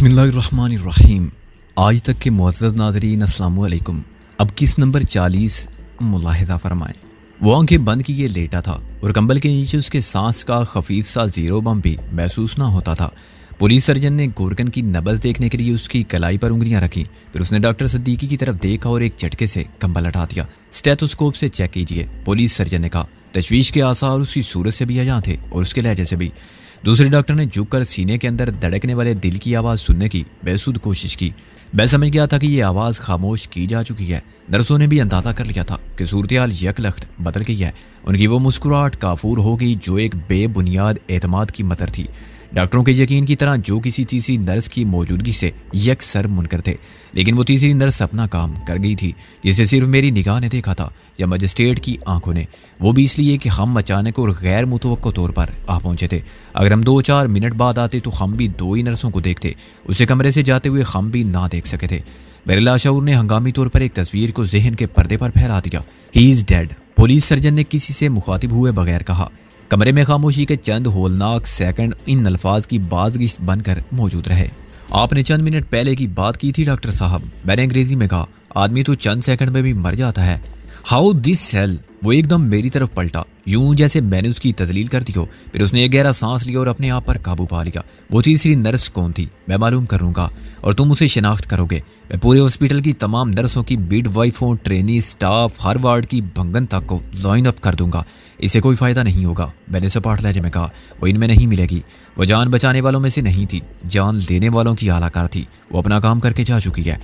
बिस्मिल्लाहिर्रहमानिर्रहीम। आज तक के मुअज़्ज़ज़ नाज़रीन अस्सलामु अलैकुम। अब किस नंबर 40 मुलाहिज़ा फरमाएं। वो आंखें बंद किए लेटा था और कंबल के नीचे उसके सांस का खफीफ सा जीरो बम भी महसूस ना होता था। पुलिस सर्जन ने गोरकन की नब्ज़ देखने के लिए उसकी कलाई पर उंगलियां रखी। फिर उसने डॉक्टर सद्दीकी की तरफ देखा और एक झटके से कंबल हटा दिया। स्टेथोस्कोप से चेक कीजिए, पुलिस सर्जन ने कहा। तशवीश के आसार उसकी सूरत से भी अयां थे और उसके लहजे से भी। दूसरे डॉक्टर ने झुककर सीने के अंदर धड़कने वाले दिल की आवाज़ सुनने की बेसुध कोशिश की। मैं समझ गया था कि ये आवाज़ खामोश की जा चुकी है। नर्सों ने भी अंदाजा कर लिया था कि सूरत-ए-हाल यकलख्त बदल गई है। उनकी वो मुस्कुराहट काफूर हो गई जो एक बेबुनियाद एतमाद की मदर थी। डॉक्टरों के यकीन की तरह जो किसी तीसरी नर्स की मौजूदगी से यकसर मुनकर थे, लेकिन वो तीसरी नर्स अपना काम कर गई थी, जिसे सिर्फ मेरी निगाह ने देखा था या मजिस्ट्रेट की आंखों ने। वो भी इसलिए कि हम अचानक और गैर मुतवक्को तौर पर आ पहुंचे थे। अगर हम 2-4 मिनट बाद आते तो हम भी 2 ही नर्सों को देखते। उसे कमरे से जाते हुए हम भी ना देख सके थे। मेरे लाशऊर ने हंगामी तौर पर एक तस्वीर को जहन के पर्दे पर फैला दिया। He is dead, police surgeon ने किसी से मुखातिब हुए बगैर कहा। कमरे में खामोशी के चंद होलनाक सेकंड इन अल्फाज की बाज़गिश्त बनकर मौजूद रहे। आपने चंद मिनट पहले की बात की थी डॉक्टर साहब, मैंने अंग्रेजी में कहा। आदमी तो चंद सेकंड में भी मर जाता है। How this cell. वो एकदम मेरी तरफ पलटा, यूं जैसे मैंने उसकी तजलील कर दी हो। फिर उसने एक गहरा सांस लिया और अपने आप पर काबू पा लिया। वो तीसरी नर्स कौन थी मैं मालूम करूंगा और तुम उसे शिनाख्त करोगे। मैं पूरे हॉस्पिटल की तमाम नर्सों की, मिडवाइफों, ट्रेनी स्टाफ, हर वार्ड की भंगन तक को ज्वाइन अप कर दूंगा। इससे कोई फायदा नहीं होगा, मैंने सपाट लहजे में कहा। वो इनमें नहीं मिलेगी। वो जान बचाने वालों में से नहीं थी, जान लेने वालों की आलाकार थी। वो अपना काम करके जा चुकी है।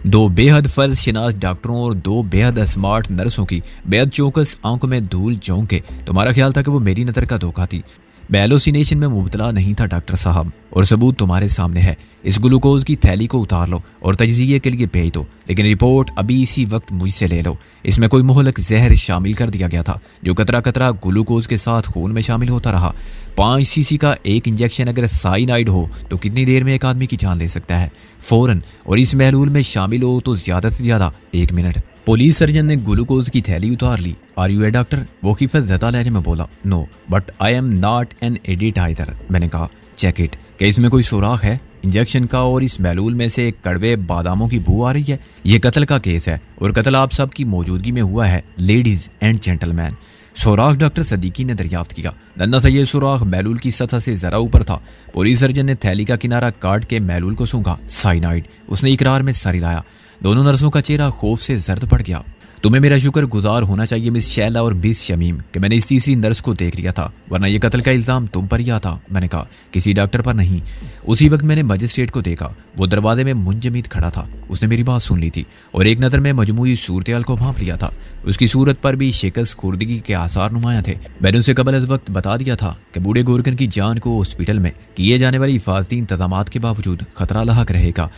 2 बेहद फर्ज शिनास डॉक्टरों और 2 बेहद स्मार्ट नर्सों की बेहद चौकस आंखों में धूल झोंक के तुम्हारा ख्याल था कि वो मेरी नज़र का धोखा थी। मैं एलोसिनेशन में मुबतला नहीं था डॉक्टर साहब, और सबूत तुम्हारे सामने है। इस ग्लूकोज की थैली को उतार लो और तजिए के लिए भेज दो, लेकिन रिपोर्ट अभी इसी वक्त मुझसे ले लो। इसमें कोई मुहलक जहर शामिल कर दिया गया था जो कतरा कतरा ग्लूकोज के साथ खून में शामिल होता रहा। 5 सीसी का एक इंजेक्शन अगर साइनाइड हो तो कितनी देर में एक आदमी की जान ले सकता है फौरन, और इस महलूल में शामिल हो तो ज्यादा से ज्यादा 1 मिनट। पुलिस सर्जन ने ग्लूकोज की थैली उतार ली। Are you a doctor? वो खिफत ज़दा लहजे में बोला। No but I am not an idiot either. मैंने कहा चेक इट। क्या इसमें कोई सुराख है इंजेक्शन का? और इस महलूल में से कड़वे बादामों की बू आ रही है। ये कत्ल का केस है और कत्ल आप सब की मौजूदगी में हुआ है लेडीज एंड जेंटलमैन। सुराख डॉक्टर सदीकी ने दरियाफ्त किया। नन्ना सा ये सुराख महलूल की सतह से जरा ऊपर था। पुलिस सर्जन ने थैली का किनारा काट के महलूल को सूंघा। साइनाइड। उसने इकरार में सर हिलाया। दोनों नर्सों का चेहरा खौफ से जर्द पड़ गया। तुम्हें मेरा शुक्र गुजार होना चाहिए मिस शैला और मिस शमीम कि मैंने इस तीसरी नर्स को देख लिया था, वरना ये कत्ल का इल्जाम तुम पर ही आता। मैंने कहा किसी डॉक्टर पर नहीं। उसी वक्त मैंने मजिस्ट्रेट को देखा। वो दरवाजे में मुंजमीद खड़ा था। उसने मेरी बात सुन ली थी और एक नज़र में मजमूई सूरत-ए-हाल को भांप लिया था। उसकी सूरत पर भी शिकस्त खुर्दगी के आसार नुमाया थे। मैंने उसे कबल अज वक्त बता दिया था कि बूढ़े गोरकन की जान को हॉस्पिटल में किए जाने वाली हिफाजती इंतजामात के बावजूद खतरा लाहक रहेगा।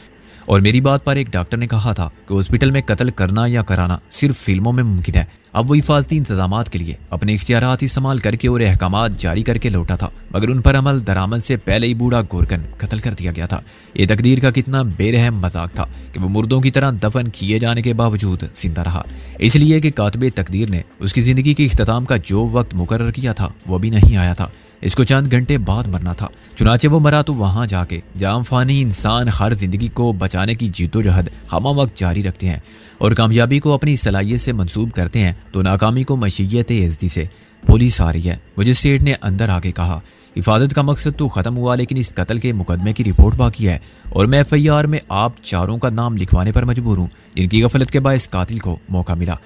और मेरी बात पर एक डॉक्टर ने कहा था कि हॉस्पिटल में कत्ल करना या कराना सिर्फ फिल्मों में मुमकिन है। अब वो हिफाजती इंतजामात के लिए अपने इख्तियारात इस्तेमाल करके और अहकामात जारी करके लौटा था, मगर उन पर अमल दरामद से पहले ही बूढ़ा गोरकन कत्ल कर दिया गया था। ये तकदीर का कितना बेरहम मजाक था कि वो मुर्दों की तरह दफन किए जाने के बावजूद जिंदा रहा, इसलिए कि कातबे तकदीर ने उसकी जिंदगी के इख्तिताम का जो वक्त मुकर्रर किया था वो भी नहीं आया था। इसको चंद घंटे बाद मरना था। चुनाचे वो मरा तो वहां जाके जाम फानी इंसान हर जिंदगी को बचाने की जिद्दोजहद हमा वक्त जारी रखते हैं और कामयाबी को अपनी सलाहियत से मंसूब करते हैं तो नाकामी को मशीयत इज़्ज़ती से। पुलिस आ रही है, मजिस्ट्रेट ने अंदर आके कहा। हिफाजत का मकसद तो खत्म हुआ, लेकिन इस कत्ल के मुकदमे की रिपोर्ट बाकी है और मैं FIR में आप चारों का नाम लिखवाने पर मजबूर हूँ जिनकी गफलत के बायस कातिल को मौका मिला।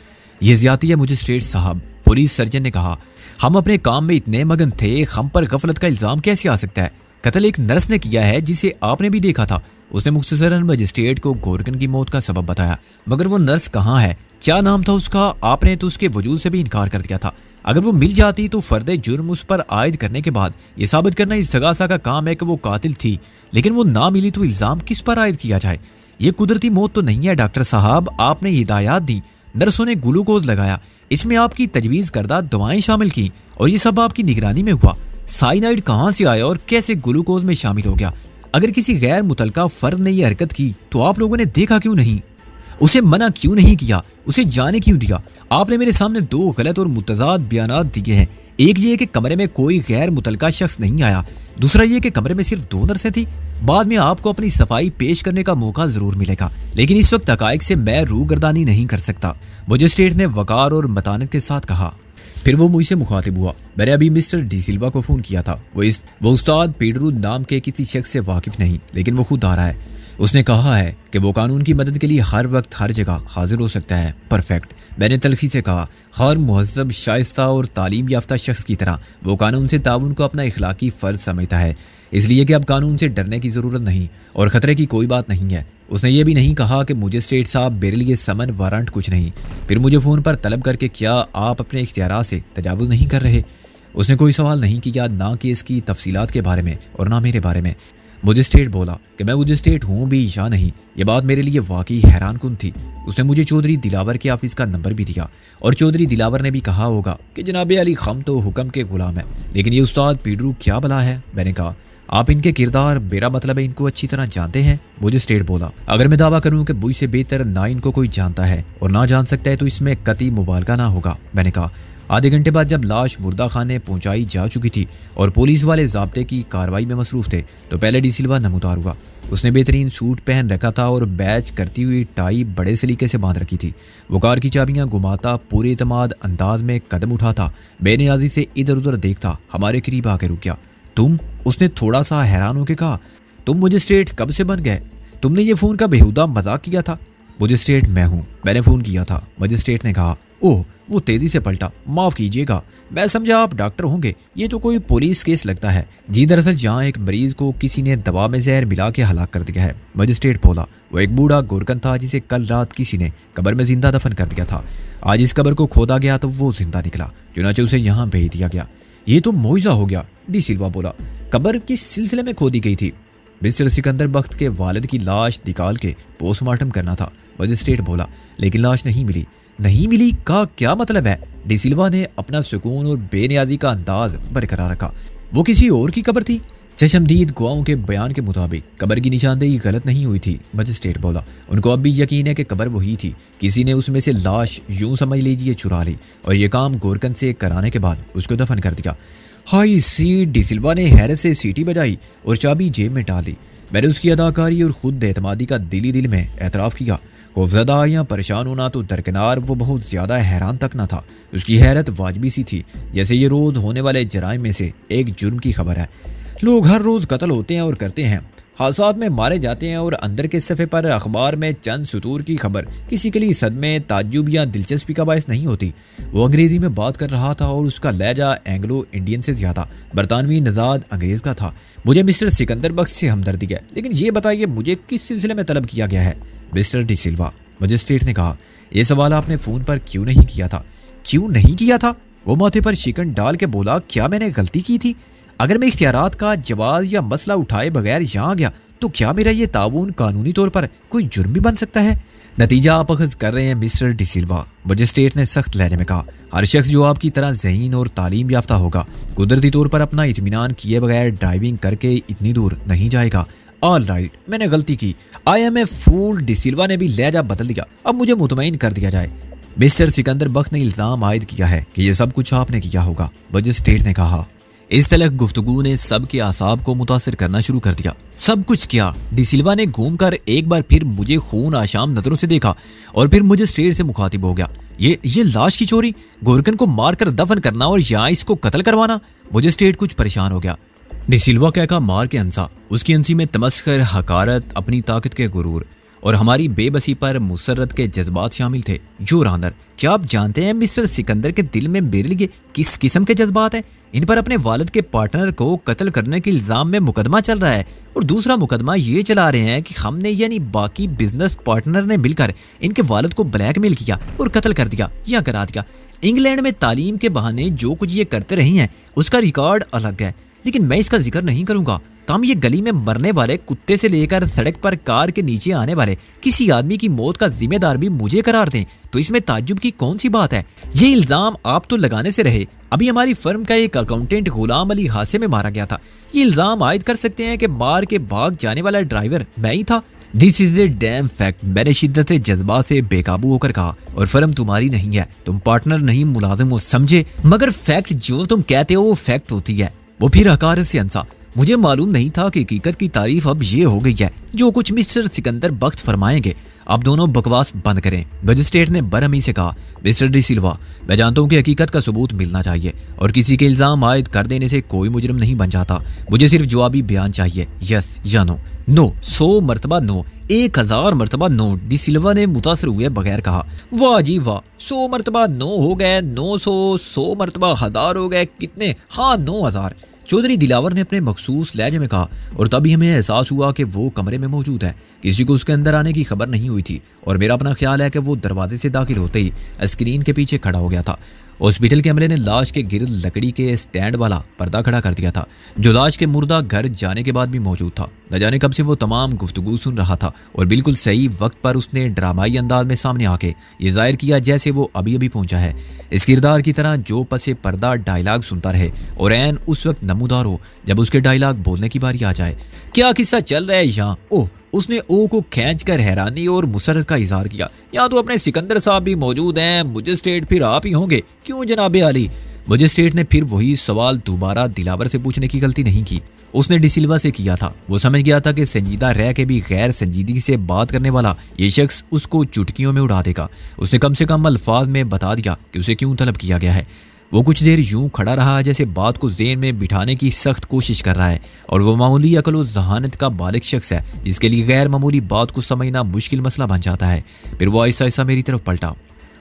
ये ज्यादती है मजिस्ट्रेट साहब, पुलिस सर्जन ने कहा। हम अपने काम में इतने मगन थे, हम पर गफलत का इल्जाम कैसे आ सकता है? कत्ल एक नर्स ने किया है जिसे आपने भी देखा था। उसने मुख्तसरन मजिस्ट्रेट को गोरकन की मौत का सबब बताया, मगर वो नर्स कहाँ है? क्या नाम था उसका? आपने तो उसके वजूद से भी इनकार कर दिया था। अगर वो मिल जाती तो फर्दे जुर्म उस पर आयद करने के बाद ये साबित करना इस सगासा का काम है कि वो कातिल थी, लेकिन वो ना मिली तो इल्जाम किस पर आयद किया जाए? ये कुदरती मौत तो नहीं है डॉक्टर साहब। आपने हिदायत दी, नर्सों ने ग्लूकोज लगाया, इसमें आपकी तजवीज़ करदा दवाएं शामिल की और ये सब आपकी निगरानी में हुआ। साइनाइड कहाँ से आया और कैसे ग्लूकोज में शामिल हो गया? अगर किसी गैर मुतलका फर्द ने यह हरकत की तो आप लोगों ने देखा क्यों नहीं? उसे मना क्यों नहीं किया? उसे जाने क्यों दिया? आपने मेरे सामने 2 गलत और मुतजाद बयानात दिए हैं। एक ये कि कमरे में कोई गैर मुतलका शख्स नहीं आया, दूसरा ये कि कमरे में सिर्फ 2 नर्सें थी। बाद में आपको अपनी सफाई पेश करने का मौका जरूर मिलेगा, लेकिन इस वक्त हकाइक से मैं रूगर्दानी नहीं कर सकता, मजिस्ट्रेट ने वकार और मतानत के साथ कहा। फिर वो मुझसे मुखातिब हुआ। मैंने अभी मिस्टर डी सिल्वा को फोन किया था। वो उस्ताद पेड्रो नाम के किसी शख्स से वाकिफ नहीं, लेकिन वो खुद आ रहा है। उसने कहा है कि वो कानून की मदद के लिए हर वक्त हर जगह हाजिर हो सकता है। परफेक्ट, मैंने तलखी से कहा। हर मुहज़्ज़ब, शाइस्ता और तालीम याफ्ता शख्स की तरह वो कानून से ताउन को अपना इखलाकी फ़र्ज समझता है, इसलिए कि अब कानून से डरने की ज़रूरत नहीं और ख़तरे की कोई बात नहीं है। उसने ये भी नहीं कहा कि मजिस्ट्रेट साहब मेरे लिए समन वारंट कुछ नहीं। फिर मुझे फ़ोन पर तलब करके क्या आप अपने इख्तियारात से तजावुज़ नहीं कर रहे? उसने कोई सवाल नहीं किया, ना केस की तफसीलात के बारे में और ना मेरे बारे में। मजिस्ट्रेट बोला कि मैं मजिस्ट्रेट हूँ भी या नहीं, ये बात मेरे लिए वाकई हैरान कुन थी। उसने मुझे चौधरी दिलावर के ऑफिस का नंबर भी दिया और चौधरी दिलावर ने भी कहा होगा कि जनाब अली खम तो हुक्म के गुलाम है, लेकिन ये उस्ताद पेड्रो क्या भला है? मैंने कहा आप इनके किरदार, मेरा मतलब है इनको अच्छी तरह जानते हैं? मजिस्ट्रेट बोला अगर मैं दावा करूं कि मुझसे बेहतर ना इनको कोई जानता है और ना जान सकता है तो इसमें कतई मुबालगा ना होगा। मैंने कहा आधे घंटे बाद जब लाश मुर्दा खाने पहुंचाई जा चुकी थी और पुलिस वाले ज़ाब्ते की कार्रवाई में मसरूफ थे तो पहले डी सिल्वा नमूदार हुआ। उसने बेहतरीन सूट पहन रखा था और बैच करती हुई टाई बड़े सलीके से बांध रखी थी। वो कार की चाबियां घुमाता पूरे एतमाद अंदाज में कदम उठाता, बेनियाजी से इधर उधर देखता, हमारे करीब आकर रुक गया। तुम? उसने थोड़ा सा हैरान होकर कहा। तुम मजिस्ट्रेट कब से बन गए? तुमने ये फ़ोन का बेहुदा मजाक किया था। मजिस्ट्रेट मैं हूँ, मैंने फ़ोन किया था। मजिस्ट्रेट ने कहा ओह, वो तेजी से पलटा। माफ़ कीजिएगा, मैं समझा आप डॉक्टर होंगे, ये तो कोई पुलिस केस लगता है। जी दरअसल जहाँ एक मरीज को किसी ने दवा में जहर मिला के हलाक कर दिया है। मजिस्ट्रेट बोला वो एक बूढ़ा गोरकन था जिसे कल रात किसी ने कब्र में जिंदा दफन कर दिया था। आज इस कब्र को खोदा गया तो वो जिंदा निकला, चुनाचे उसे यहाँ भेज दिया गया। ये तो मुआवजा हो गया। डी सिल्वा बोला कब्र किस सिलसिले में खोदी गई थी? मिस्टर सिकंदर बख्त के वालिद की लाश निकाल के पोस्टमार्टम करना था। मजिस्ट्रेट बोला लेकिन लाश नहीं मिली। नहीं मिली का क्या मतलब है? डी सिल्वा ने अपना सुकून और बेनियाजी का अंदाज बरकरार रखा। वो किसी और की कब्र थी। चशमदीद गवाहों के बयान के मुताबिक कब्र की निशानदेही गलत नहीं हुई थी। मजिस्ट्रेट बोला उनको अब भी यकीन है कि कब्र वही थी, किसी ने उसमें से लाश यूं समझ लीजिए चुरा ली और ये काम गोरकन से कराने के बाद उसको दफन कर दिया। हाई सी, डी सिल्वा ने हैरत से सीटी बजाई और चाबी जेब में डाल दी। मैंने उसकी अदाकारी और खुद एतमादी का दिल में एतराफ़ किया। खौफजदा या परेशान होना तो दरकिनार, वो बहुत ज़्यादा हैरान तक न था। उसकी हैरत वाजबी सी थी, जैसे ये रोज़ होने वाले जराइम में से एक जुर्म की खबर है। लोग हर रोज़ कत्ल होते हैं और करते हैं, हादसात में मारे जाते हैं और अंदर के सफ़े पर अखबार में चंद सतूर की खबर किसी के लिए सदमे, ताज्जुब या दिलचस्पी का बायस नहीं होती। वो अंग्रेज़ी में बात कर रहा था और उसका लहजा एंग्लो इंडियन से ज़्यादा बरतानवी नजाद अंग्रेज़ का था। मुझे मिस्टर सिकंदर बख्श से हमदर्दी है, लेकिन ये बताइए मुझे किस सिलसिले में तलब किया गया है? मिस्टर डी सिल्वा, मजिस्ट्रेट ने कहा यह सवाल आपने फ़ोन पर क्यों नहीं किया था? क्यों नहीं किया था? वो माथे पर शिकन डाल के बोला क्या मैंने गलती की थी? अगर मैं इख्तियारात का जवाब या मसला उठाए बगैर यहाँ आ गया तो क्या मेरा ये ताउन कानूनी तौर पर कोई जुर्म भी बन सकता है? नतीजा आप अखज़ कर रहे हैं मिस्टर डी सिल्वा, मजिस्ट्रेट ने सख्त लहजे में कहा। हर शख्स जो आपकी तरह ज़हीन और तालीम याफ्ता होगा कुदरती तौर पर अपना इत्मीनान किए बगैर ड्राइविंग करके इतनी दूर नहीं जाएगा। ऑल राइट, मैंने गलती की। I M A fool. D सिल्वा ने भी लहजा बदल दिया। अब मुझे मुतमईन कर दिया जाए। मिस्टर सिकंदर बख्त ने इल्ज़ाम आयद किया है कि यह सब कुछ आपने किया होगा, मजिस्ट्रेट ने कहा। इस तलक गुफ्तगू ने सब के आसाब को मुतासिर करना शुरू कर दिया। सब कुछ क्या? डी सिल्वा ने घूमकर एक बार फिर मुझे खून आशाम नजरों से देखा और फिर मजिस्ट्रेट से मुखातिब हो गया। ये लाश की चोरी, गोरकन को मारकर दफन करना और यहाँ इसको कत्ल करवाना। मजिस्ट्रेट कुछ परेशान हो गया। डी सिल्वा क्या कहा मार के अंसा। उसकी अंसी में तमस्खर, हकारत, अपनी ताकत के गुरूर और हमारी बेबसी पर मुसर्रत के जज्बात शामिल थे। जो रानर, क्या आप जानते हैं मिस्टर सिकंदर के दिल में मेरे लिए किस किस्म के जज्बात हैं? इन पर अपने वालिद के पार्टनर को कत्ल करने के इल्जाम में मुकदमा चल रहा है और दूसरा मुकदमा ये चला रहे हैं कि हमने यानी बाकी बिजनेस पार्टनर ने मिलकर इनके वालिद को ब्लैकमेल किया और कत्ल कर दिया या करा दिया। इंग्लैंड में तालीम के बहाने जो कुछ ये करते रही हैं उसका रिकॉर्ड अलग है, लेकिन मैं इसका जिक्र नहीं करूंगा। हम ये गली में मरने वाले कुत्ते से लेकर सड़क पर कार के नीचे आने वाले किसी आदमी की मौत का जिम्मेदार भी मुझे करार दें तो इसमें ताज्जुब की कौन सी बात है? ये इल्जाम आप तो लगाने से रहे। अभी हमारी फर्म का एक अकाउंटेंट गुलाम अली हादसे में मारा गया था। ये इल्जाम आयद कर सकते हैं कि मार के भाग जाने वाला ड्राइवर मैं ही था। This is a dam fact. मैंने शिद्दत जज्बात से बेकाबू होकर कहा, और फर्म तुम्हारी नहीं है, तुम पार्टनर नहीं मुलाजिम हो, समझे? मगर फैक्ट जो तुम कहते हो वो फैक्ट होती है। वो फिर हकारत से हंसा। मुझे मालूम नहीं था कि हकीकत की तारीफ अब ये हो गई है जो कुछ मिस्टर सिकंदर बख्त फरमाएंगे। आप दोनों बकवास बंद करें। मजिस्ट्रेट ने बरहमी से कहा, मिस्टर डी सिल्वा, मैं जानता हूँ कि हकीकत का सबूत मिलना चाहिए और किसी के इल्जाम आयद कर देने से कोई मुजरिम नहीं बन जाता। मुझे सिर्फ जवाबी बयान चाहिए, यस या नो। नो, 100 मरतबा नो, 1000 मरतबा नो, डी सिल्वा ने मुतासर हुए बगैर कहा। वाह जी वाह, 100 मरतबा नो हो गए, 900, 100 मरतबा 1000 हो गए, कितने? हाँ, 9000। चौधरी दिलावर ने अपने मखसूस लहजे में कहा, और तभी हमें एहसास हुआ कि वो कमरे में मौजूद है। किसी को उसके अंदर आने की खबर नहीं हुई थी, और मेरा अपना ख्याल है कि वो दरवाजे से दाखिल होते ही स्क्रीन के पीछे खड़ा हो गया था। हॉस्पिटल के अमले ने लाश के गिर्द लकड़ी के स्टैंड वाला पर्दा खड़ा कर दिया था, जो लाश के मुर्दा घर जाने के बाद भी मौजूद था। न जाने कब से वो तमाम गुफ्तगू सुन रहा था, और बिल्कुल सही वक्त पर उसने ड्रामाई अंदाज में सामने आके ये जाहिर किया जैसे वो अभी अभी पहुंचा है। इस किरदार की तरह जो पसे पर्दा डायलॉग सुनता रहे और ऐन उस वक्त नमूदार हो जब उसके डायलॉग बोलने की बारी आ जाए। क्या किस्सा चल रहा है यहाँ? ओह, उसने ओ को खींचकर हैरानी और मुसरत का इजहार किया। यहाँ तो अपने सिकंदर साहब भी मौजूद हैं, मजिस्ट्रेट फिर आप ही होंगे, क्यों जनाबे आली? मजिस्ट्रेट ने फिर वही सवाल दोबारा दिलावर से पूछने की गलती नहीं की। उसने डिसिल्वा से किया था। वो समझ गया था कि संजीदा रह के भी गैर संजीदगी से बात करने वाला ये शख्स उसको चुटकियों में उड़ा देगा। उसने कम से कम अल्फाज में बता दिया कि उसे क्यों तलब किया गया है। वो कुछ देर यूं खड़ा रहा जैसे बात को ज़हन में बिठाने की सख्त कोशिश कर रहा है, और वो मामूली अकल और जहानत का बालिग शख्स है जिसके लिए गैर मामूली बात को समझना मुश्किल मसला बन जाता है। फिर वो आहिस्ता आहिस्ता मेरी तरफ पलटा।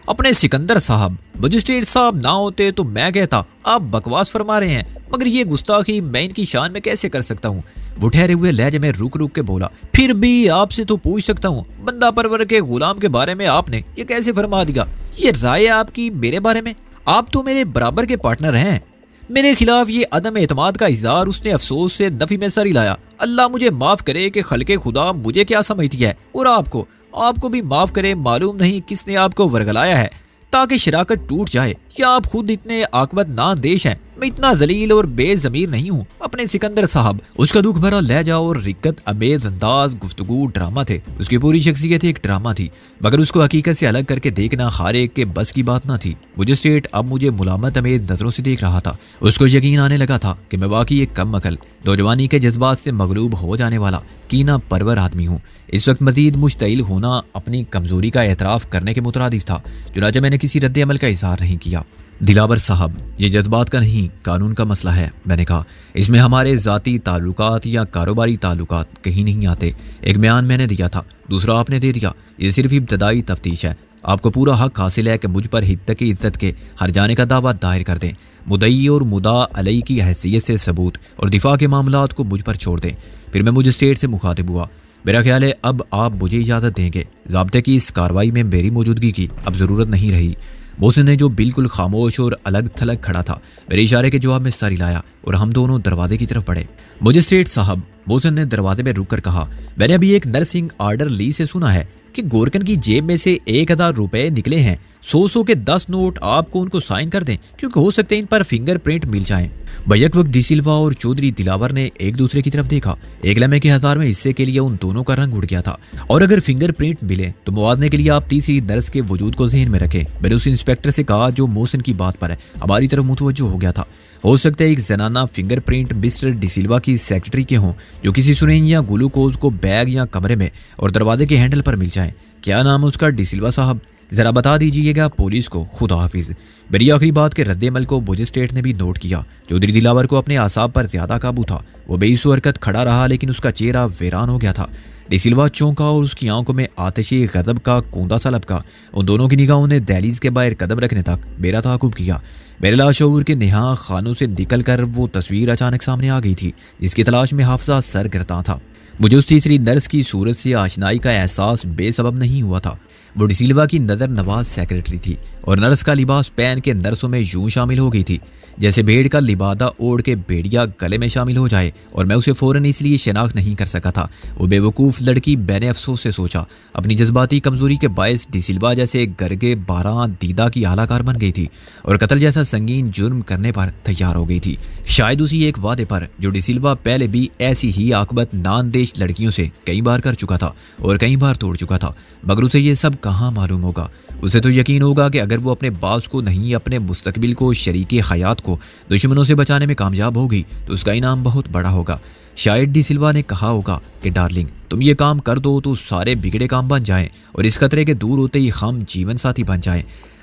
अपने सिकंदर साहब, मजिस्ट्रेट साहब ना होते तो मैं कहता आप बकवास फरमा रहे हैं, मगर ये गुस्ताखी मैं इनकी शान में कैसे कर सकता हूँ? वो ठहरे हुए लहजे में रुक रुक के बोला, फिर भी आपसे तो पूछ सकता हूँ, बंदा परवर के गुलाम के बारे में आपने ये कैसे फरमा दिया? ये राय आपकी मेरे बारे में? आप तो मेरे बराबर के पार्टनर हैं। मेरे खिलाफ ये अदम एतमाद का इजहार उसने अफसोस से नफी में सर हिलाया। अल्लाह मुझे माफ करे कि खलके खुदा मुझे क्या समझती है, और आपको भी माफ करे। मालूम नहीं किसने आपको वर्गलाया है ताकि शराकत टूट जाए, या आप खुद इतने आकबत नादेश हैं। मैं इतना जलील और बेजमीर नहीं हूँ अपने सिकंदर साहब। उसका दुख भरा लहजा और रिक्कत अमेज अंदाज गुफ्तगू ड्रामा थे। उसकी पूरी शख्सियत एक ड्रामा थी, मगर उसको हकीकत से अलग करके देखना हर एक के बस की बात ना थी। मजिस्ट्रेट अब मुझे मुलामत अमेज नजरों से देख रहा था। उसको यकीन आने लगा था कि मैं वाकई एक कम अकल, नौजवानी के जज्बात से मगलूब हो जाने वाला कीना परवर आदमी हूँ। इस वक्त मजीद मुश्तइल होना अपनी कमजोरी का एतराफ़ करने के मुतरादिफ था, चुनांचे मैंने किसी रद्द अमल का इजहार नहीं किया। दिलावर साहब, ये जज्बात का नहीं कानून का मसला है, मैंने कहा। इसमें हमारे ज़ाती ताल्लुकात या कारोबारी ताल्लुकात कहीं नहीं आते। एक बयान मैंने दिया था, दूसरा आपने दे दिया। ये सिर्फ इब्तदाई तफ्तीश है। आपको पूरा हक हासिल है कि मुझ पर हिद्दत की इज्जत के हर जाने का दावा दायर कर दें। मुदई और मुदा अलई की हैसियत से सबूत और दिफा के मामलात को मुझ पर छोड़ दें। फिर मैं मजिस्ट्रेट से मुखातिब हुआ। मेरा ख्याल है अब आप मुझे इजाज़त देंगे। ज़ाब्ते की इस कार्रवाई में मेरी मौजूदगी की अब ज़रूरत नहीं रही। मोहसिन ने, जो बिल्कुल खामोश और अलग थलग खड़ा था, मेरे इशारे के जवाब में सर हिलाया और हम दोनों दरवाजे की तरफ बढ़े। मजिस्ट्रेट साहब, मोहसिन ने दरवाजे में रुक कर कहा, मैंने अभी एक नर्सिंग आर्डर ली से सुना है कि गोरकन की जेब में से 1000 रुपए निकले हैं। 100 के 10 नोट आपको उनको साइन कर दें, क्योंकि हो सकते हैं इन पर फिंगरप्रिंट मिल जाएं। बैक वक्त डिसिल्वा और चौधरी दिलावर ने एक दूसरे की तरफ देखा। एक लम्हे के 1000वें हिस्से के लिए उन दोनों का रंग उड़ गया था, और अगर फिंगरप्रिंट मिले तो मुआवजे के लिए आप तीसरी नर्स के वजूद को ज़हन में रखें। मैंने उस इंस्पेक्टर से कहा जो मोहसिन की बात पर हमारी तरफ मुतवज्जो हो गया था। हो सकता है एक जनाना फिंगरप्रिंट मिस्टर डिसिल्वा की सेक्रेटरी के हों, जो किसी सुरेंज या ग्लूकोज को बैग या कमरे में और दरवाजे के हैंडल पर मिल जाए। क्या नाम है उसका? डिसिल्वा साहब, जरा बता दीजिएगा पुलिस को। खुदा हाफिज। मेरी आखिरी बात के रद्द-ए-अमल को मजिस्ट्रेट ने भी नोट किया। चौधरी दिलावर को अपने आसाब पर ज्यादा काबू था। वो बेइसो हरकत खड़ा रहा, लेकिन उसका चेहरा वीरान हो गया था। डिसिल्वा चौंका और उसकी आंखों में आतिशी गजब का कूंदा सा लपका। उन दोनों की निगाहों ने दहलीज के बाहर कदम रखने तक मेरा ताकुब किया। मेरे लाशऊर के नेहा खानों से निकलकर वो तस्वीर अचानक सामने आ गई थी जिसकी तलाश में हाफजा सरगर्दा था। मुझे उस तीसरी नर्स की सूरत से आशनाई का एहसास बेसबब नहीं हुआ था। वो डिसिल्वा की नज़र नवाज सेक्रेटरी थी और नर्स का लिबास पहन के नर्सों में यूं शामिल हो गई थी जैसे भेड़ का लिबादा ओढ़ के भेड़िया गले में शामिल हो जाए। और मैं उसे फौरन इसलिए शनाख्त नहीं कर सका था। वो बेवकूफ़ लड़की मैंने अफसोस से सोचा अपनी जज्बाती कमजोरी के बायस डिसिल्वा जैसे गरगे 12 दीदा की आलाकार बन गई थी और कत्ल जैसा संगीन जुर्म करने पर तैयार हो गई थी। शायद उसी एक वादे पर जो डिसिल्वा पहले भी ऐसी ही आकबत नानदे पेश लड़कियों से कई बार कर चुका था और कई बार तोड़ चुका था, मगर उसे ये सब कहाँ मालूम होगा। उसे तो यकीन होगा कि अगर वो अपने बास को नहीं, अपने मुस्तकबिल को, शरीके हयात को दुश्मनों से बचाने में कामयाब होगी तो उसका इनाम बहुत बड़ा होगा। शायद डी सिल्वा ने कहा होगा कि डार्लिंग, तुम ये काम कर दो तो सारे बिगड़े काम बन जाएं और इस खतरे के दूर होते ही हम जीवन साथी बन जाएं।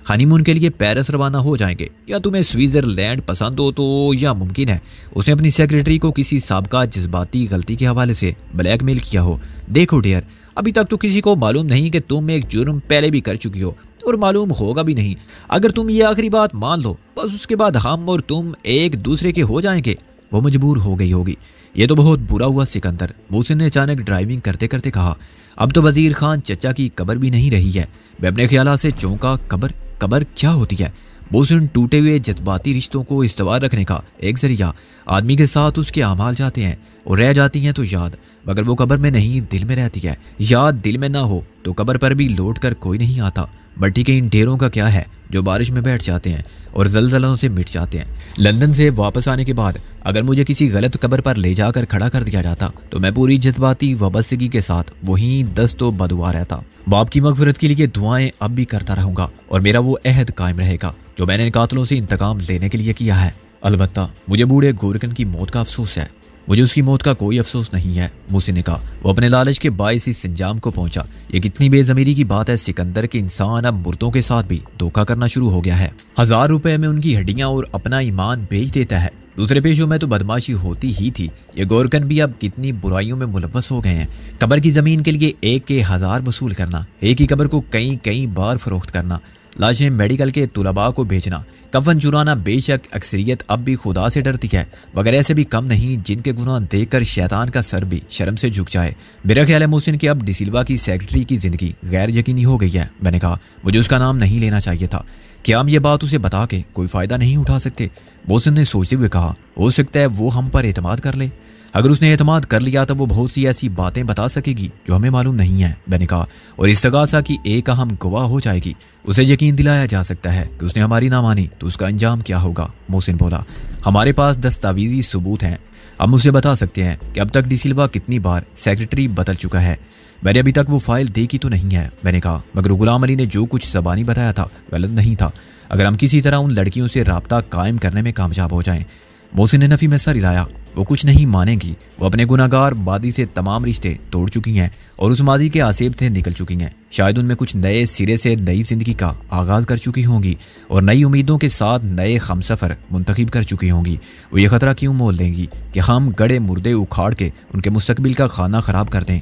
हनीमून के लिए पेरिस रवाना हो जाएंगे, या तुम्हें स्विट्जरलैंड पसंद हो तो यह मुमकिन है उसने अपनी सेक्रेटरी को किसी साबका जज्बाती गलती के हवाले से ब्लैकमेल किया हो। देखो डियर, अभी तक तो किसी को मालूम नहीं कि तुम एक जुर्म पहले भी कर चुकी हो और मालूम होगा भी नहीं। अगर तुम ये आखिरी बात मान लो, बस उसके बाद हम और तुम एक दूसरे के हो जाएंगे। वो मजबूर हो गई होगी। ये तो बहुत बुरा हुआ सिकंदर, मोहसिन ने अचानक ड्राइविंग करते करते कहा। अब तो वजीर खान चचा की कब्र भी नहीं रही है। मैं अपने ख्याल से चौंका। कब्र? कब्र क्या होती है? मोहसिन टूटे हुए जज्बाती रिश्तों को इस्तवार रखने का एक जरिया। आदमी के साथ उसके आमाल जाते हैं और रह जाती हैं तो याद, मगर वो कब्र में नहीं दिल में रहती है। याद दिल में ना हो तो कब्र पर भी लौट कर कोई नहीं आता। मट्टी के इन ढेरों का क्या है जो बारिश में बैठ जाते हैं और जलजलों से मिट जाते हैं। लंदन से वापस आने के बाद अगर मुझे किसी गलत कब्र पर ले जाकर खड़ा कर दिया जाता तो मैं पूरी जज्बाती वाबस्तगी के साथ वहीं दस्तो बदुआ रहता। बाप की मगफिरत के लिए दुआएं अब भी करता रहूंगा और मेरा वो अहद कायम रहेगा जो मैंने कातलों से इंतकाम लेने के लिए किया है। अलबत्ता मुझे बूढ़े गोरकन की मौत का अफसोस है। मुझे उसकी मौत का कोई अफसोस नहीं है, मोहसिन ने कहा। वो अपने लालच के बायस इस इंजाम को पहुंचा। ये कितनी बेज़मीरी की बात है सिकंदर के इंसान अब मुर्दों के साथ भी धोखा करना शुरू हो गया है। 1000 रुपए में उनकी हड्डियां और अपना ईमान बेच देता है। दूसरे पेशों में तो बदमाशी होती ही थी। ये गोरकन भी अब कितनी बुराइयों में मुलव्वस हो गए हैं। कब्र की जमीन के लिए 1 के 1000 वसूल करना, एक ही कब्र को कई बार फरोख्त करना, लाशें मेडिकल के तुलबा को बेचना, कफन चुराना। बेशक अक्सरियत अब भी खुदा से डरती है, मगर ऐसे भी कम नहीं जिनके गुनाह देखकर शैतान का सर भी शर्म से झुक जाए। मेरा ख्याल है मोहसिन कि अब डिसिल्वा की सेक्रेटरी की जिंदगी गैर यकीनी हो गई है। मैंने कहा, मुझे उसका नाम नहीं लेना चाहिए था। क्या हम ये बात उसे बता के कोई फायदा नहीं उठा सकते? मोहसिन ने सोचते हुए कहा, हो सकता है वो हम पर एतमाद कर ले। अगर उसने एतमाद कर लिया तो वो बहुत सी ऐसी बातें बता सकेगी जो हमें मालूम नहीं है। मैंने कहा, और इस्तगासा की एक अहम गवाह हो जाएगी। उसे यकीन दिलाया जा सकता है कि उसने हमारी ना मानी तो उसका अंजाम क्या होगा। मोहसिन बोला, हमारे पास दस्तावेजी सबूत हैं। हम उसे बता सकते हैं कि अब तक डिसिल्वा कितनी बार सेक्रेटरी बदल चुका है। मैंने अभी तक वो फाइल देखी तो नहीं है। मैंने कहा, मगर गुलाम अली ने जो कुछ ज़बानी बताया था गलत नहीं था। अगर हम किसी तरह उन लड़कियों से राब्ता कायम करने में कामयाब हो जाएं। मोहसिन ने नफी में सर हिलाया। वो कुछ नहीं मानेगी। वो अपने गुनाहगार वादी से तमाम रिश्ते तोड़ चुकी हैं और उस माजी के आसेब से निकल चुकी हैं। शायद उनमें कुछ नए सिरे से नई जिंदगी का आगाज कर चुकी होंगी और नई उम्मीदों के साथ नए हमसफर मुंतखब कर चुकी होंगी। वो ये खतरा क्यों मोल देंगी कि हम गड़े मुर्दे उखाड़ के उनके मुस्तकबिल का खाना खराब कर दें।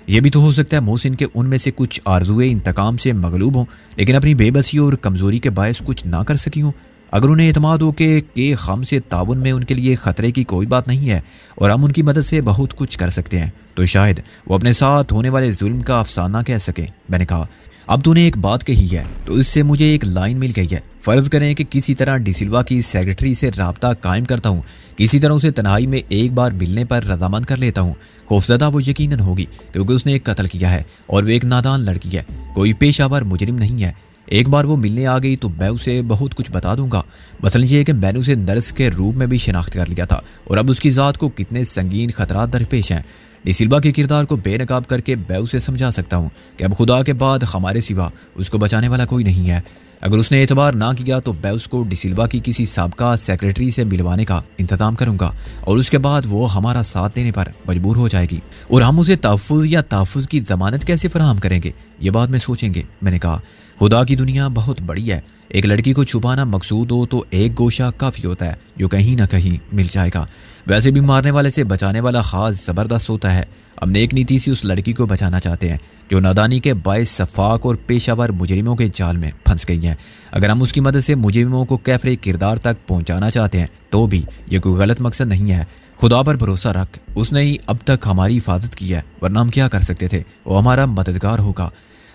यह भी तो हो सकता है मोहसिन के उनमें से कुछ आरजुए इंतकाम से मगलूब हों, लेकिन अपनी बेबसी और कमजोरी के बायस कुछ ना कर सकी हों। अगर उन्हें एतमाद हो कि हम से ताउन में उनके लिए खतरे की कोई बात नहीं है और हम उनकी मदद से बहुत कुछ कर सकते हैं, तो शायद वो अपने साथ होने वाले जुल्म का अफसाना कह सके। मैंने कहा, अब तूने एक बात कही है तो इससे मुझे एक लाइन मिल गई है। फर्ज करें कि किसी तरह डिसिल्वा की सेक्रेटरी से राब्ता कायम करता हूँ, किसी तरह उसे तन्हाई में एक बार मिलने पर रजामंद कर लेता हूँ। खौफजदा वो यकीनन होगी क्योंकि उसने एक कत्ल किया है और वो एक नादान लड़की है, कोई पेशावर मुजरिम नहीं है। एक बार वो मिलने आ गई तो मैं उसे बहुत कुछ बता दूंगा। मसलन ये कि मैंने उसे नर्स के रूप में भी शिनाख्त कर लिया था और अब उसकी ज़ात को कितने संगीन खतरात दरपेश हैं। डिसिल्वा के किरदार को बेनकाब करके मैं उसे समझा सकता हूँ कि अब खुदा के बाद हमारे सिवा उसको बचाने वाला कोई नहीं है। अगर उसने एतबार ना किया तो मैं उसको डिसिल्वा की किसी साबका सेक्रेटरी से मिलवाने का इंतजाम करूंगा और उसके बाद वो हमारा साथ देने पर मजबूर हो जाएगी और हम उसे तहफ़्फ़ुज़ या तहफ़्फ़ुज़ की ज़मानत कैसे फराहम करेंगे, ये बात में सोचेंगे। मैंने कहा, खुदा की दुनिया बहुत बड़ी है। एक लड़की को छुपाना मकसूद हो तो एक गोशा काफ़ी होता है जो कहीं ना कहीं मिल जाएगा। वैसे भी मारने वाले से बचाने वाला खास ज़बरदस्त होता है। हम नेक नीति से उस लड़की को बचाना चाहते हैं जो नादानी के बायस सफाक और पेशावर मुजरिमों के जाल में फंस गई हैं। अगर हम उसकी मदद से मुजरिमों को कैफरे किरदार तक पहुंचाना चाहते हैं तो भी ये कोई गलत मकसद नहीं है। खुदा पर भरोसा रख, उसने ही अब तक हमारी हिफाजत की है, वरना हम क्या कर सकते थे। वो हमारा मददगार होगा।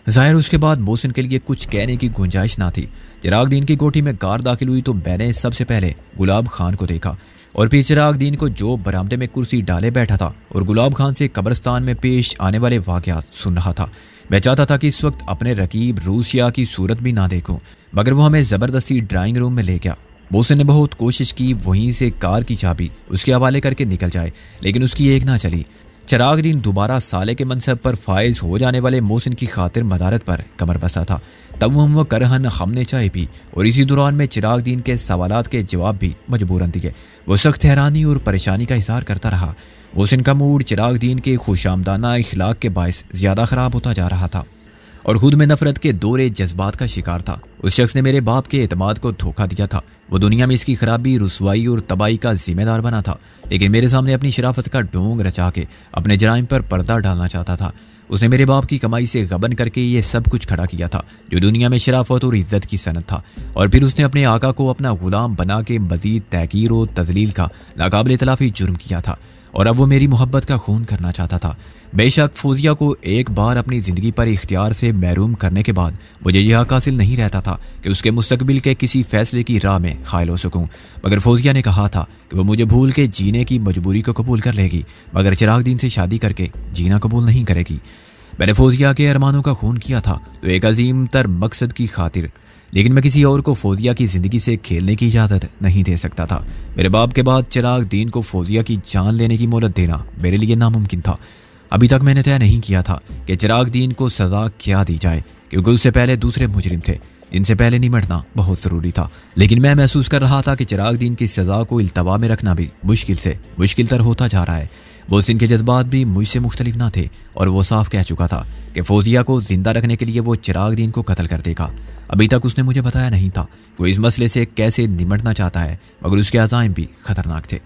जाहिर उसके बाद मोहसिन के लिए कुछ कहने की गुंजाइश ना थी। चिराग दीन की कोठी में कार दाखिल हुई तो मैंने सबसे पहले गुलाब खान को देखा और फिर चिराग दीन को जो बरामदे में कुर्सी डाले बैठा था और गुलाब खान से कब्रिस्तान में पेश आने वाले वाक़यात सुन रहा था। मैं चाहता था कि इस वक्त अपने रकीब रूसिया की सूरत भी ना देखूं, मगर वो हमें ज़बरदस्ती ड्राइंग रूम में ले गया। मोहसिन ने बहुत कोशिश की वहीं से कार की चाबी उसके हवाले करके निकल जाए, लेकिन उसकी एक ना चली। चिरागदीन दोबारा साले के मनसब पर फाइज हो जाने वाले मोहसिन की खातिर मदारत पर कमर बसा था। तब हम करहन हमने चाय पी और इसी दौरान में चिरागदीन के सवालात के जवाब भी मजबूरन दिए। वो सख्त हैरानी और परेशानी का इजहार करता रहा। मोहसिन का मूड चिरागदीन के खुशामदाना इखलाक के बायस ज़्यादा ख़राब होता जा रहा था और खुद में नफरत के दौरे जज्बात का शिकार था। उस शख्स ने मेरे बाप के एतमाद को धोखा दिया था। वो दुनिया में इसकी खराबी, रुसवाई और तबाही का जिम्मेदार बना था, लेकिन मेरे सामने अपनी शराफत का ढोंग रचा के अपने जराइम पर पर्दा डालना चाहता था। उसने मेरे बाप की कमाई से गबन करके ये सब कुछ खड़ा किया था जो दुनिया में शराफत और इज्जत की सनत था, और फिर उसने अपने आका को अपना गुलाम बना के मजीद तहकीर और तजलील का नाकाबिल तलाफी जुर्म किया था, और अब वो मेरी मोहब्बत का खून करना चाहता था। बेशक फौजिया को एक बार अपनी ज़िंदगी पर इख्तियार से महरूम करने के बाद मुझे यह हक हासिल नहीं रहता था कि उसके मुस्तकबिल के किसी फैसले की राह में खायल हो सकूं, मगर फौजिया ने कहा था कि वो मुझे भूल के जीने की मजबूरी को कबूल कर लेगी, मगर चिरागदीन से शादी करके जीना कबूल नहीं करेगी। मैंने फौजिया के अरमानों का खून किया था तो एक अजीम तर मकसद की खातिर, लेकिन मैं किसी और को फौजिया की ज़िंदगी से खेलने की इजाज़त नहीं दे सकता था। मेरे बाप के बाद चिरागदीन को फौजिया की जान लेने की मोहलत देना मेरे लिए नामुमकिन था। अभी तक मैंने तय नहीं किया था कि चिरागदीन को सज़ा क्या दी जाए, क्योंकि उससे पहले दूसरे मुजरिम थे जिनसे पहले निमटना बहुत ज़रूरी था। लेकिन मैं महसूस कर रहा था कि चिरागदीन की सज़ा को इल्तवा में रखना भी मुश्किल से मुश्किल तर होता जा रहा है। मोहसिन के जज्बात भी मुझसे मुख्तलिफ ना थे और वो साफ कह चुका था कि फौजिया को जिंदा रखने के लिए वो चिरागदीन को कत्ल कर देगा। अभी तक उसने मुझे बताया नहीं था वो इस मसले से कैसे निमटना चाहता है, मगर उसके अज़ाइम भी खतरनाक थे।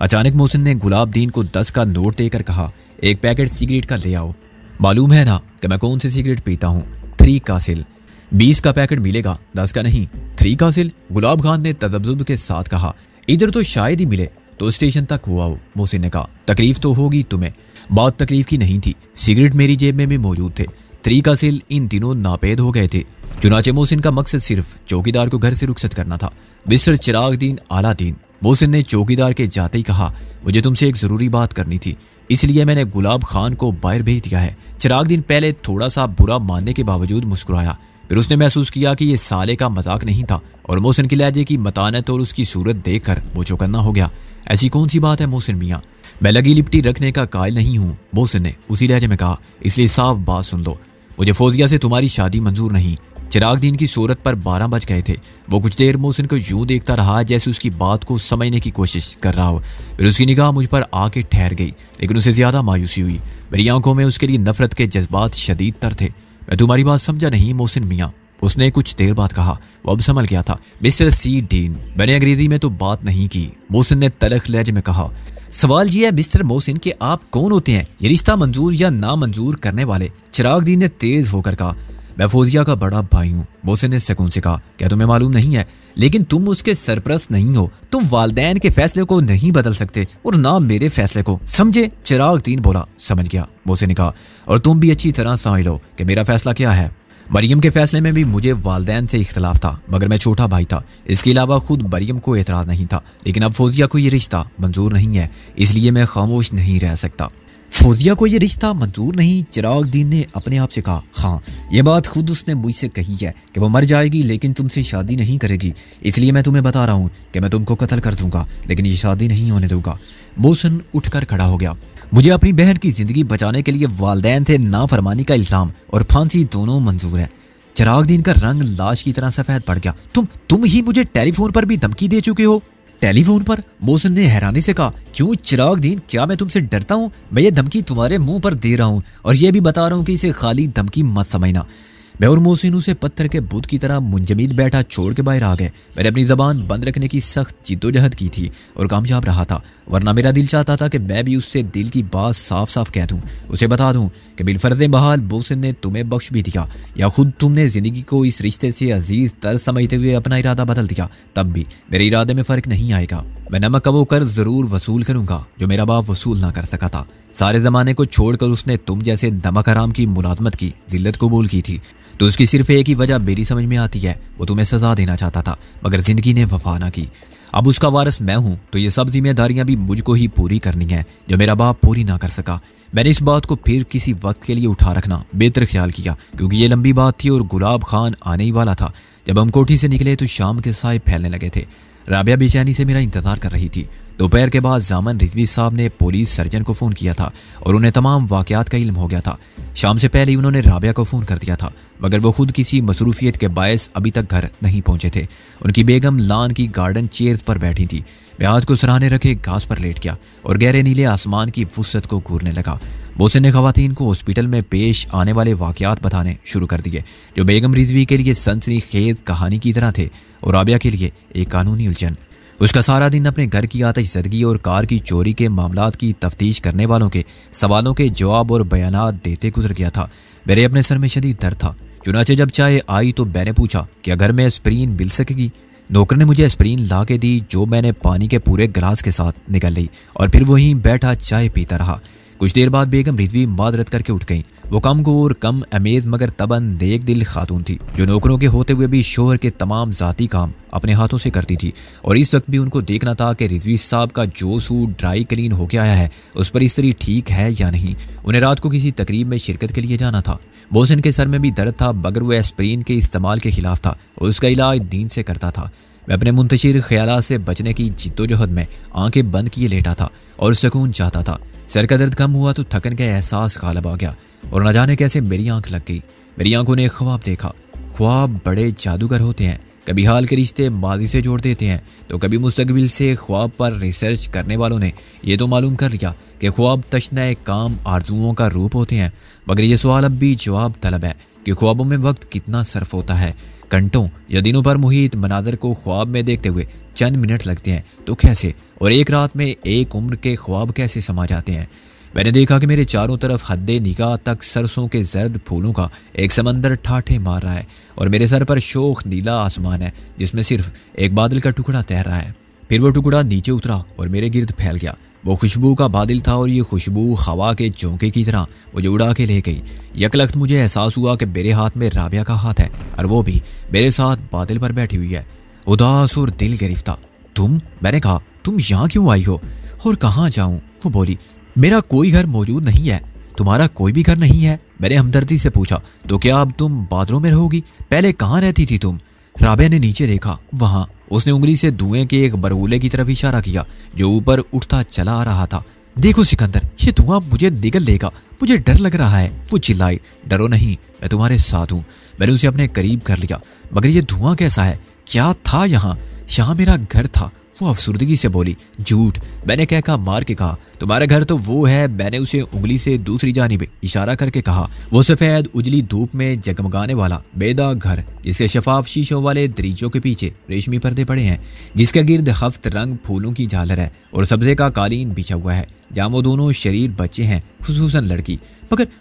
अचानक मोहसिन ने गुलाबदीन को 10 का नोट देकर कहा, एक पैकेट सिगरेट का ले आओ। मालूम है ना कि मैं कौन सी सिगरेट पीता हूँ? 3 कासिल। 20 का पैकेट मिलेगा, 10 का नहीं। 3 कासिल? गुलाब खान ने तजब्जुब के साथ कहा। इधर तो शायद ही मिले, तो स्टेशन तक हुआ हो। मोहसिन ने कहा, तकलीफ तो होगी तुम्हें। बात तकलीफ की नहीं थी, सिगरेट मेरी जेब में भी मौजूद थे। 3 कासिल इन दिनों नापेद हो गए थे। चुनाचे मोहसिन का मकसद सिर्फ चौकीदार को घर से रुखसत करना था। मिस्टर चिरागदीन आलादीन, मोहसिन ने चौकीदार के जाते ही कहा, मुझे तुमसे एक ज़रूरी बात करनी थी, इसलिए मैंने गुलाब खान को बाहर भेज दिया है। चिरागदीन पहले थोड़ा सा बुरा मानने के बावजूद मुस्कुराया, फिर उसने महसूस किया कि ये साले का मजाक नहीं था, और मोहसिन की लहजे की मतानत और उसकी सूरत देखकर वो चौकन्ना हो गया। ऐसी कौन सी बात है मोहसिन मियाँ? मैं लगी लिपटी रखने का कायल नहीं हूँ, मोहसिन ने उसी लहजे में कहा, इसलिए साफ बात सुन लो। मुझे फौजिया से तुम्हारी शादी मंजूर नहीं। चिरागदीन की सूरत पर 12 बज गए थे। वो कुछ देर मोहसिन को यूं देखता रहा जैसे उसकी बात को समझने की कोशिश कर रहा हो, फिर उसकी निगाह मुझ पर आके ठहर गई, लेकिन उसे ज्यादा मायूसी हुई। मेरी आंखों में उसके लिए नफरत के जज्बात शदीद तर थे। मैं तुम्हारी बात समझा नहीं मोहसिन मियाँ, उसने कुछ देर बाद कहा। वो अब संभल गया था। मिस्टर सी डीन, मैंने अंग्रेजी में तो बात नहीं की, मोहसिन ने तलख लहजे में कहा। सवाल यह है मिस्टर मोहसिन कि आप कौन होते हैं ये रिश्ता मंजूर या नामंजूर करने वाले? चिरागदीन ने तेज होकर कहा। मैं फौजिया का बड़ा भाई हूँ, मोहसिन ने सुकून से कहा। क्या तुम्हें मालूम नहीं है? लेकिन तुम उसके सरपरस्त नहीं हो, तुम वालदैन के फैसले को नहीं बदल सकते और ना मेरे फैसले को, समझे? चिरागदीन बोला। समझ गया, मोहसिन ने कहा, और तुम भी अच्छी तरह समझ लो कि मेरा फैसला क्या है। मरियम के फैसले में भी मुझे वालदैन से इख्तलाफ था, मगर मैं छोटा भाई था। इसके अलावा खुद मरियम को एतराज नहीं था, लेकिन अब फौजिया को ये रिश्ता मंजूर नहीं है, इसलिए मैं खामोश नहीं रह सकता। फौजिया को ये रिश्ता मंजूर नहीं? चिरागदीन ने अपने आप से कहा। हाँ, ये बात खुद उसने मुझसे कही है कि वो मर जाएगी लेकिन तुमसे शादी नहीं करेगी, इसलिए मैं तुम्हें बता रहा हूँ कि मैं तुमको कत्ल कर दूंगा, लेकिन ये शादी नहीं होने दूंगा। मोहसिन उठकर खड़ा हो गया। मुझे अपनी बहन की जिंदगी बचाने के लिए वालदैन थे नाफरमानी का इल्जाम और फांसी दोनों मंजूर है। चिरागदीन का रंग लाश की तरह सफेद पड़ गया। तुम ही मुझे टेलीफोन पर भी धमकी दे चुके हो? टेलीफोन पर? मोहसिन ने हैरानी से कहा। क्यों चिरागदीन, क्या मैं तुमसे डरता हूँ? मैं ये धमकी तुम्हारे मुंह पर दे रहा हूँ और ये भी बता रहा हूँ कि इसे खाली धमकी मत समझना। मैं और मोहसिन उसे पत्थर के बुत की तरह मुंजमीद बैठा छोड़ के बाहर आ गए। मैंने अपनी जबान बंद रखने की सख्त जिद्दोजहद की थी और कामयाब रहा था, वरना मेरा दिल चाहता था कि मैं भी उससे दिल की बात साफ साफ कह दूं, उसे बता दूं कि बिलफर्ज बहाल मोहसिन ने तुम्हें बख्श भी दिया या खुद तुमने जिंदगी को इस रिश्ते से अजीज तर समझते हुए अपना इरादा बदल दिया, तब भी मेरे इरादे में फर्क नहीं आएगा। मैं नमक का वो कर्ज जरूर वसूल करूंगा जो मेरा बाप वसूल ना कर सका था। सारे जमाने को छोड़कर उसने तुम जैसे नमक हराम की मुलाजमत की जिल्लत कबूल की थी, तो उसकी सिर्फ एक ही वजह मेरी समझ में आती है, वो तुम्हें सजा देना चाहता था, मगर जिंदगी ने वफा ना की। अब उसका वारिस मैं हूं, तो ये सब जिम्मेदारियां भी मुझको ही पूरी करनी है जो मेरा बाप पूरी ना कर सका। मैंने इस बात को फिर किसी वक्त के लिए उठा रखना बेहतर ख्याल किया, क्योंकि ये लंबी बात थी और गुलाब खान आने ही वाला था। जब हम कोठी से निकले तो शाम के साए फैलने लगे थे। राबिया बेचैनी से मेरा इंतजार कर रही थी। दोपहर के बाद जामन रिजवी साहब ने पुलिस सर्जन को फ़ोन किया था और उन्हें तमाम वाक़यात का इल्म हो गया था। शाम से पहले ही उन्होंने राबिया को फ़ोन कर दिया था, मगर वो खुद किसी मसरूफियत के बायस अभी तक घर नहीं पहुंचे थे। उनकी बेगम लान की गार्डन चेयर्स पर बैठी थी। मैं हाथ को सराहने रखे घास पर लेट गया और गहरे नीले आसमान की वुसअत को घूरने लगा। मोहसिन ने खवातीन को हॉस्पिटल में पेश आने वाले वाक़यात बताने शुरू कर दिए, जो बेगम रिजवी के लिए सनसनीखेज कहानी की तरह थे और राबिया के लिए एक कानूनी उलझन। उसका सारा दिन अपने घर की आतिशज़दगी और कार की चोरी के मामलात की तफ्तीश करने वालों के सवालों के जवाब और बयानात देते गुजर गया था। मेरे अपने सर में शदीद दर्द था। चुनाचे जब चाय आई तो मैंने पूछा कि घर में एस्प्रीन मिल सकेगी। नौकर ने मुझे एस्प्रीन ला के दी, जो मैंने पानी के पूरे गिलास के साथ निकल ली और फिर वहीं बैठा चाय पीता रहा। कुछ देर बाद बेगम रिजवी मादरत करके उठ गई। वो कम गोर, कम अमेज मगर तबन नेक दिल खातून थी, जो नौकरों के होते हुए भी शोहर के तमाम ज़ाती काम अपने हाथों से करती थी। और इस वक्त भी उनको देखना था कि रिजवी साहब का जो सूट ड्राई क्लीन होके आया है उस पर इस्त्री ठीक है या नहीं। उन्हें रात को किसी तकरीब में शिरकत के लिए जाना था। मोहसिन के सर में भी दर्द था, मगर वो एस्प्रीन के इस्तेमाल के खिलाफ था और उसका इलाज दीन से करता था। मैं अपने मुंतशिर ख्यालात से बचने की जिद्दोजहद में आंखें बंद किए लेटा था और सुकून चाहता था। सर का दर्द कम हुआ तो थकन का एहसास गालिब आ गया और न जाने कैसे मेरी आंख लग गई। मेरी आंखों ने ख्वाब देखा। ख्वाब बड़े जादूगर होते हैं, कभी हाल के रिश्ते माजी से जोड़ देते हैं तो कभी मुस्तकबिल से। ख्वाब पर रिसर्च करने वालों ने यह तो मालूम कर लिया कि ख्वाब तशनाए काम आरजुओं का रूप होते हैं, मगर यह सवाल अब भी जवाब तलब है कि ख्वाबों में वक्त कितना सर्फ होता है। घंटों या दिनों पर मुहित मनादर को ख्वाब में देखते हुए चंद मिनट लगते हैं तो कैसे, और एक रात में एक उम्र के ख्वाब कैसे समा जाते हैं। मैंने देखा कि मेरे चारों तरफ हद्दे निगाह तक सरसों के जर्द फूलों का एक समंदर ठाठे मार रहा है और मेरे सर पर शोख नीला आसमान है जिसमें सिर्फ एक बादल का टुकड़ा तैर रहा है। फिर वो टुकड़ा नीचे उतरा और मेरे गिर्द फैल गया। वो खुशबू का बादल था और ये खुशबू हवा के झोंके की तरह मुझे उड़ा के ले गई। यकलख्त मुझे एहसास हुआ कि मेरे हाथ में राबिया का हाथ है और वो भी मेरे साथ बादल पर बैठी हुई है, उदास और दिल गिरफ्ता। तुम? मैंने कहा, तुम यहाँ क्यों आई हो? और कहाँ जाऊँ? वो बोली, मेरा कोई घर मौजूद नहीं है। तुम्हारा कोई भी घर नहीं है? मैंने हमदर्दी से पूछा। तो क्या अब तुम बादलों में रहोगी? पहले कहाँ रहती थी तुम? राबिया ने नीचे देखा। वहाँ उसने उंगली से धुएं के एक बरगुले की तरफ इशारा किया जो ऊपर उठता चला आ रहा था। देखो सिकंदर, ये धुआं मुझे निगल लेगा, मुझे डर लग रहा है। वो चिल्लाई। डरो नहीं, मैं तुम्हारे साथ हूँ। मैंने उसे अपने करीब कर लिया। मगर ये धुआं कैसा है? क्या था यहाँ? यहाँ मेरा घर था। वो अफसुर्दगी से बोली। झूठ, मैंने कहका मार के कहा। तुम्हारा घर तो वो है। मैंने उसे उंगली से दूसरी जानिब इशारा करके कहा। वो सफेद उजली धूप में जगमगाने वाला बेदाग घर, जिसके शफाफ शीशों वाले दरीचों के पीछे रेशमी पर्दे पड़े हैं, जिसका गिर्द हफ्त रंग फूलों की झालर है और सब्जे का कालीन बिछा हुआ है, जहाँ वो दोनों शरीर बच्चे हैं, खुसूसन लड़की।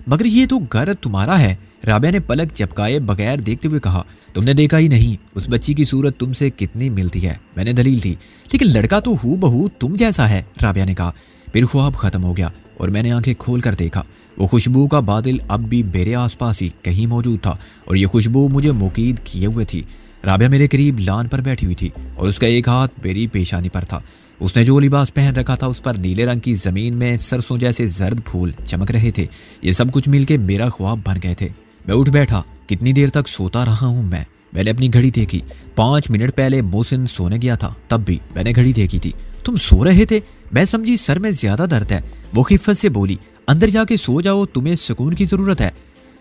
मगर ये तो घर तुम्हारा है। राबिया ने पलक चपकाए बगैर देखते हुए कहा। तुमने देखा ही नहीं उस बच्ची की सूरत तुमसे कितनी मिलती है। मैंने दलील दी। लेकिन लड़का तो हूबहू तुम जैसा है, राबिया ने कहा। फिर ख्वाब खत्म हो गया और मैंने आंखें खोल कर देखा। वो खुशबू का बादल अब भी मेरे आसपास ही कहीं मौजूद था और ये खुशबू मुझे मुकीद किए हुए थी। राबिया मेरे करीब लान पर बैठी हुई थी और उसका एक हाथ मेरी पेशानी पर था। उसने जो लिबास पहन रखा था उस पर नीले रंग की जमीन में सरसों जैसे जर्द फूल चमक रहे थे। ये सब कुछ मिलके मेरा ख्वाब बन गए थे। मैं उठ बैठा। कितनी देर तक सोता रहा हूँ मैं? मैंने अपनी घड़ी देखी। 5 मिनट पहले मोहसिन सोने गया था, तब भी मैंने घड़ी देखी थी। तुम सो रहे थे? मैं समझी सर में ज्यादा दर्द है। वो खिफ़्फ़त से बोली। अंदर जाके सो जाओ, तुम्हें सुकून की जरूरत है।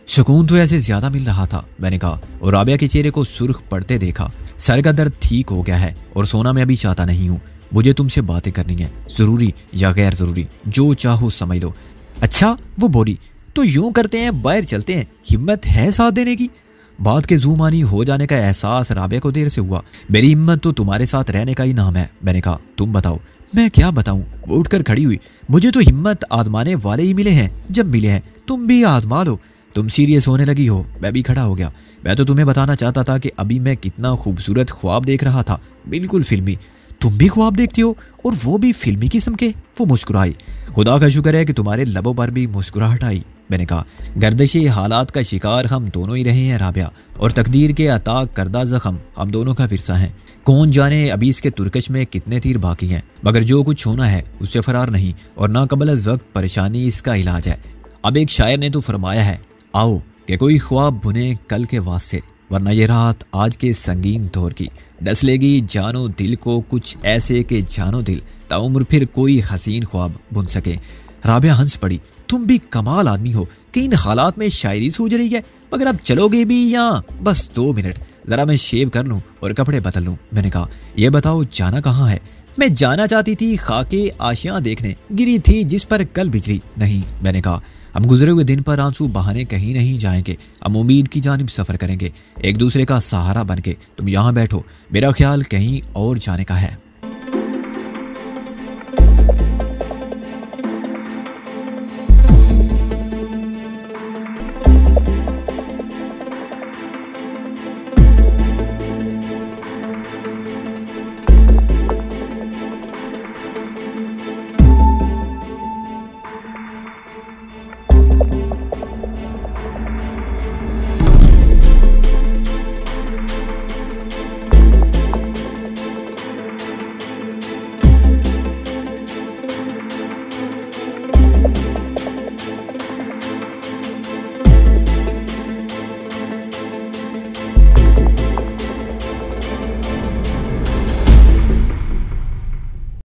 सुकून तो ऐसे ज्यादा मिल रहा था, मैंने कहा और राबिया के चेहरे को सुर्ख पड़ते देखा। सर का दर्द ठीक हो गया है और सोना मैं अभी चाहता नहीं हूँ। मुझे तुमसे बातें करनी है, जरूरी या गैर जरूरी, जो चाहो समझ लो। अच्छा, वो बोली। तो यूं करते हैं, बाहर चलते हैं। हिम्मत है साथ देने की? बात के ज़ूमानी हो जाने का एहसास राबिया को देर से हुआ। मेरी हिम्मत तो तुम्हारे साथ रहने का ही नाम है, मैंने कहा। तुम बताओ। मैं क्या बताऊं? वो उठकर खड़ी हुई। मुझे तो हिम्मत आजमाने वाले ही मिले हैं। जब मिले हैं तुम भी आजमा लो। तुम सीरियस होने लगी हो। मैं भी खड़ा हो गया। मैं तो तुम्हें बताना चाहता था कि अभी मैं कितना खूबसूरत ख्वाब देख रहा था, बिल्कुल फिल्मी। तुम भी ख्वाब देखती हो और वो भी फिल्मी किस्म के? वो मुस्कुराई। खुदा का शुक्र है कि तुम्हारे लबों पर भी मुस्कुराहट आई, मैंने कहा। गर्दिशी हालात का शिकार हम दोनों ही रहे हैं राबिया, और तकदीर के अता करदा जख्म हम दोनों का विरसा है। कौन जाने अभी इसके तुर्कश में कितने तीर बाकी हैं, मगर जो कुछ होना है उससे फरार नहीं, और ना कबल अज़ वक्त परेशानी इसका इलाज है। अब एक शायर ने तो फरमाया है, आओ कि कोई ख्वाब बुने कल के वास्ते, वरना ये रात आज के संगीन दौर की डस लेगी जानो दिल को, कुछ ऐसे कि जानो दिल ताउम्र फिर कोई हसीन ख्वाब बुन सके। राबिया हंस पड़ी। तुम भी कमाल आदमी हो कि इन हालात में शायरी सूझ रही है, मगर अब चलोगे भी या बस 2 मिनट, जरा मैं शेव कर लूं और कपड़े बदल लूं। मैंने कहा, ये बताओ जाना कहाँ है? मैं जाना चाहती थी खाके आशियां देखने, गिरी थी जिस पर कल बिजली नहीं। मैंने कहा, हम गुजरे हुए दिन पर आंसू बहाने कहीं नहीं जाएंगे, हम उम्मीद की जानिब सफर करेंगे, एक दूसरे का सहारा बन के। तुम यहाँ बैठो, मेरा ख्याल कहीं और जाने का है।